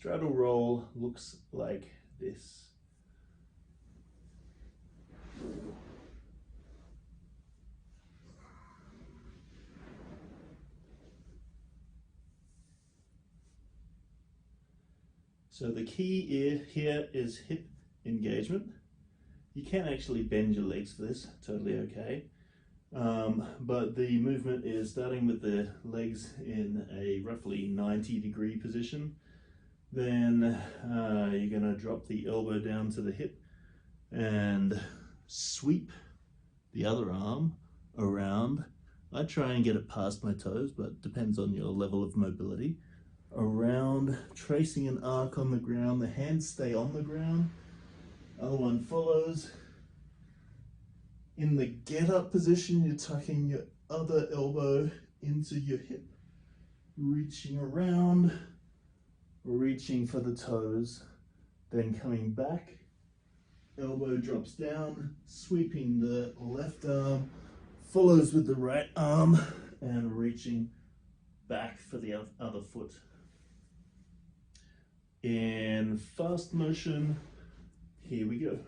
straddle roll looks like this. So the key here is hip engagement. You can actually bend your legs for this, totally okay. But the movement is starting with the legs in a roughly 90-degree position. Then you're going to drop the elbow down to the hip and sweep the other arm around. I try and get it past my toes, but depends on your level of mobility. Around, tracing an arc on the ground. The hands stay on the ground. Other one follows. In the get up position, you're tucking your other elbow into your hip, reaching around, reaching for the toes, then coming back, elbow drops down, sweeping the left arm, follows with the right arm, and reaching back for the other foot. In fast motion, here we go.